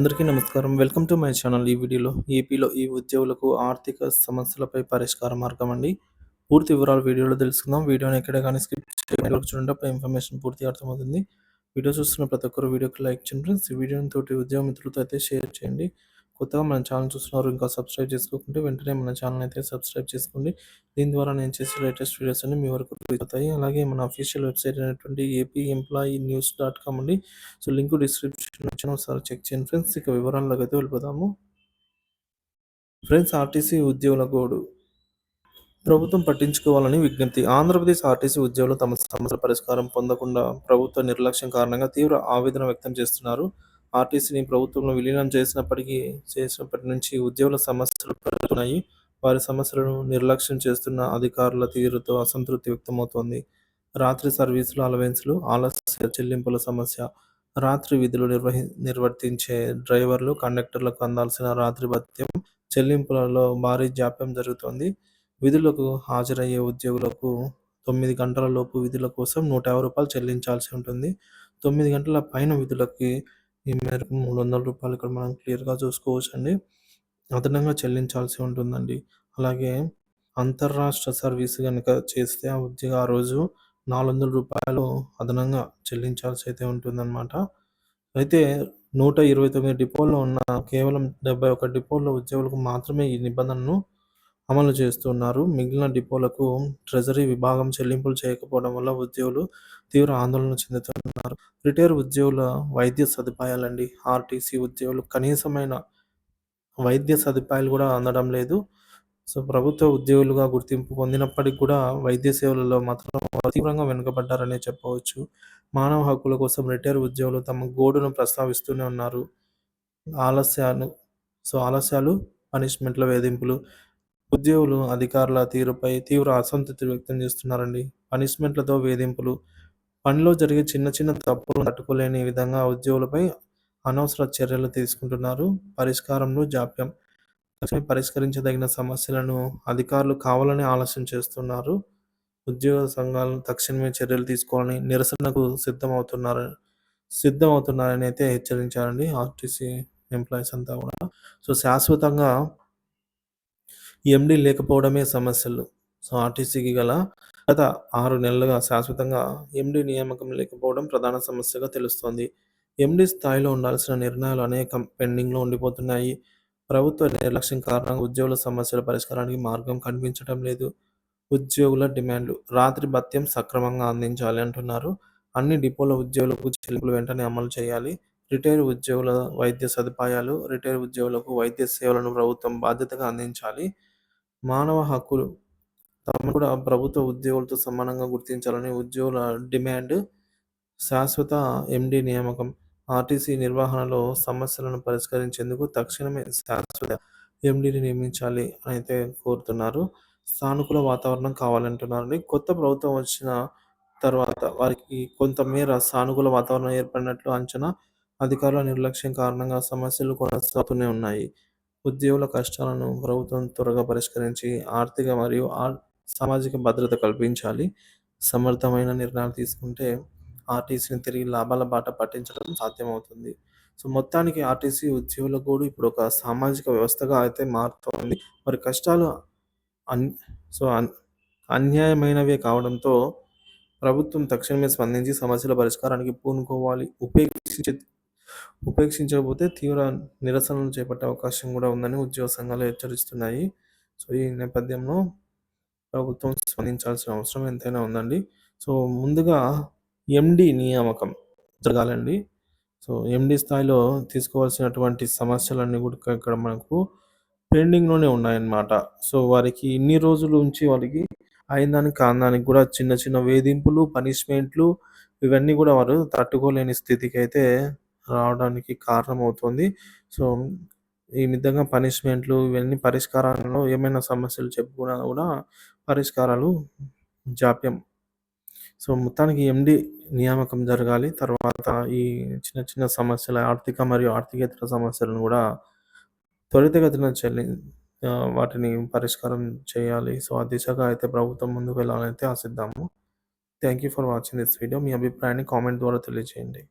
అందరికీ నమస్కారం. Welcome to my channel. ఈ వీడియోలో ఏపీలో ఈ ఉద్యోగులకు ఆర్థిక సమస్యలపై పరిష్కార మార్గం అండి. పూర్తి వివరాలు వీడియోలో తెలుసుకుందాం. వీడియోని ఎక్కడ కానీ స్కిప్ చేయకుండా చూడండి. అప్పుడు ఇన్ఫర్మేషన్ పూర్తిగా అర్థమవుతుంది. వీడియో చూస్తున్న ప్రతి ఒక్కరు వీడియోకి లైక్ చేయండి ఫ్రెండ్స్. ఈ వీడియోని తోటి ఉద్యోగ మిత్రులతో అయితే షేర్ చేయండి. కొత్తగా మన ఛానల్ చూస్తున్నారు ఇంకా సబ్స్క్రైబ్ చేసుకోకుంటే వెంటనే మన ఛానల్ అయితే సబ్స్క్రైబ్ చేసుకోండి. దీని ద్వారా నేను చేసే లేటెస్ట్ వీడియోస్ అన్ని మీ వరకు రీచ్ అవుతాయి. అలాగే మన అఫీషియల్ వెబ్సైట్ అయినటువంటి apemployee.news.com అండి. సో లింక్ డిస్క్రిప్షన్‌లో ఇచ్చాను. ఒకసారి చెక్ చేయండి ఫ్రెండ్స్. ఇక వివరాల్లోకి అయితే వెళ్ళిపోదాము. ఫ్రెండ్స్, ఆర్టీసీ ఉద్యోగుల గోడు ప్రభుత్వం పట్టించుకోవాలని విజ్ఞప్తి. ఆంధ్రప్రదేశ్ ఆర్టీసీ ఉద్యోగులు తమ సమస్యల పరిష్కారం పొందకుండా ప్రభుత్వ నిర్లక్ష్యం కారణంగా తీవ్ర ఆవేదన వ్యక్తం చేస్తున్నారు. ఆర్టీసీని ప్రభుత్వంలో విలీనం చేసినప్పటి నుంచి ఉద్యోగుల సమస్యలు పెరుగుతున్నాయి. వారి సమస్యలను నిర్లక్ష్యం చేస్తున్న అధికారుల తీరుతో అసంతృప్తి వ్యక్తమవుతోంది. రాత్రి సర్వీసులు, అలవెన్స్లు, ఆలస్య చెల్లింపుల సమస్య. రాత్రి విధులు నిర్వర్తించే డ్రైవర్లు, కండక్టర్లకు అందాల్సిన రాత్రి భత్యం చెల్లింపులలో భారీ జాప్యం జరుగుతోంది. విధులకు హాజరయ్యే ఉద్యోగులకు 9 గంటల లోపు విధుల కోసం రూ. 150 చెల్లించాల్సి ఉంటుంది. 9 గంటల పైన విధులకి ఈ మేరకు రూ. 300 ఇక్కడ మనం క్లియర్‌గా చూసుకోవచ్చండి. అదనంగా చెల్లించాల్సి ఉంటుందండి. అలాగే అంతర్రాష్ట్ర సర్వీస్ గనుక చేస్తే ఆ రోజు రూ. 400 అదనంగా చెల్లించాల్సి అయితే ఉంటుందన్నమాట. అయితే 129 డిపోల్లో ఉన్న కేవలం 71 డిపోల్లో ఉద్యోగులకు మాత్రమే ఈ నిబంధనను అమలు చేస్తున్నారు. మిగిలిన డిపోలకు ట్రెజరీ విభాగం చెల్లింపులు చేయకపోవడం వల్ల ఉద్యోగులు తీవ్ర ఆందోళన చెందుతున్నారు. రిటైర్ ఉద్యోగుల వైద్య సదుపాయాలండి. ఆర్టీసీ ఉద్యోగులు కనీసమైన వైద్య సదుపాయాలు కూడా అందడం లేదు. సో ప్రభుత్వ ఉద్యోగులుగా గుర్తింపు పొందినప్పటికి కూడా వైద్య సేవలలో మాత్రం తీవ్రంగా వెనుకబడ్డారనే చెప్పవచ్చు. మానవ హక్కుల కోసం రిటైర్ ఉద్యోగులు తమ గోడును ప్రస్తావిస్తూనే ఉన్నారు. ఆలస్యాలు ఆలస్యాలు, పనిష్మెంట్ల వేధింపులు. ఉద్యోగులు అధికారుల తీరుపై తీవ్ర అసంతృప్తి వ్యక్తం చేస్తున్నారండి. పనిష్మెంట్లతో వేధింపులు. పనిలో జరిగే చిన్న చిన్న తప్పులను తట్టుకోలేని విధంగా ఉద్యోగులపై అనవసర చర్యలు తీసుకుంటున్నారు. పరిష్కారంలో జాప్యం. తక్షణమే పరిష్కరించదగిన సమస్యలను అధికారులు కావాలని ఆలస్యం చేస్తున్నారు. ఉద్యోగ సంఘాలు తక్షణమే చర్యలు తీసుకోవాలని నిరసనకు సిద్ధమవుతున్నారని అయితే హెచ్చరించారండి ఆర్టీసీ ఎంప్లాయీస్ అంతా కూడా. సో శాశ్వతంగా ఎండీ లేకపోవడమే సమస్యలు. సో ఆర్టీసీకి గత 6 నెలలుగా శాశ్వతంగా ఎండీ నియామకం లేకపోవడం ప్రధాన సమస్యగా తెలుస్తోంది. ఎండీ స్థాయిలో ఉండాల్సిన నిర్ణయాలు అనేకం పెండింగ్‌లో ఉండిపోతున్నాయి. ప్రభుత్వ నిర్లక్ష్యం కారణంగా ఉద్యోగుల సమస్యల పరిష్కారానికి మార్గం కనిపించడం లేదు. ఉద్యోగుల డిమాండ్లు. రాత్రి భత్యం సక్రమంగా అందించాలి అంటున్నారు. అన్ని డిపోల ఉద్యోగులకు చెల్లింపులు వెంటనే అమలు చేయాలి. రిటైర్ ఉద్యోగుల వైద్య సదుపాయాలు. రిటైర్ ఉద్యోగులకు వైద్య సేవలను ప్రభుత్వం బాధ్యతగా అందించాలి. మానవ హక్కులు. తమను కూడా ప్రభుత్వ ఉద్యోగులతో సమానంగా గుర్తించాలని ఉద్యోగుల డిమాండ్. శాశ్వత ఎండీ నియామకం. ఆర్టీసీ నిర్వహణలో సమస్యలను పరిష్కరించేందుకు తక్షణమే శాశ్వత ఎండీని నియమించాలి అని అయితే కోరుతున్నారు. సానుకూల వాతావరణం కావాలంటున్నారండి. కొత్త ప్రభుత్వం వచ్చిన తర్వాత వారికి కొంతమేర సానుకూల వాతావరణం ఏర్పడినట్లు అంచనా. అధికారుల నిర్లక్ష్యం కారణంగా సమస్యలు కొనసాగుతూనే ఉన్నాయి. ఉద్యోగుల కష్టాలను ప్రభుత్వం త్వరగా పరిష్కరించి ఆర్థిక మరియు సామాజిక భద్రత కల్పించాలి. సమర్థమైన నిర్ణయాలు తీసుకుంటే ఆర్టీసీని తిరిగి లాభాల బాట పట్టించడం సాధ్యమవుతుంది. సో మొత్తానికి ఆర్టీసీ ఉద్యోగుల గోడు ఇప్పుడు ఒక సామాజిక వ్యవస్థగా అయితే మారుతోంది. వారి కష్టాలు అన్ సో అన్ అన్యాయమైనవే కావడంతో ప్రభుత్వం తక్షణమే స్పందించి సమస్యల పరిష్కారానికి పూనుకోవాలి. ఉపేక్షించకపోతే తీవ్ర నిరసనలు చేపట్టే అవకాశం కూడా ఉందని ఉద్యోగ సంఘాలు హెచ్చరిస్తున్నాయి. సో ఈ నేపథ్యంలో ప్రభుత్వం స్పందించాల్సిన అవసరం ఎంతైనా ఉందండి. సో ముందుగా ఎండీ నియామకం జరగాలండి. సో ఎండీ స్థాయిలో తీసుకోవాల్సినటువంటి సమస్యలన్నీ కూడా ఇక్కడ మనకు పెండింగ్‌లోనే ఉన్నాయన్నమాట. సో వారికి ఇన్ని రోజుల నుంచి వారికి అయిందానికి కాందానికి కూడా చిన్న చిన్న వేధింపులు, పనిష్మెంట్లు ఇవన్నీ కూడా వారు తట్టుకోలేని స్థితికైతే రావడానికి కారణమవుతుంది. సో ఈ విధంగా పనిష్మెంట్లు ఇవన్నీ పరిష్కారాలలో ఏమైనా సమస్యలు చెప్పుకున్నా కూడా పరిష్కారాలు జాప్యం. సో మొత్తానికి ఎండీ నియామకం జరగాలి. తర్వాత ఈ చిన్న చిన్న సమస్యల ఆర్థిక మరియు ఆర్థికేతర సమస్యలను కూడా త్వరితగతిన వాటిని పరిష్కారం చేయాలి. సో ఆ దిశగా అయితే ప్రభుత్వం ముందుకు వెళ్ళాలని అయితే ఆశిద్దాము. Thank you for watching this video. మీ అభిప్రాయాన్ని కామెంట్ ద్వారా తెలియజేయండి.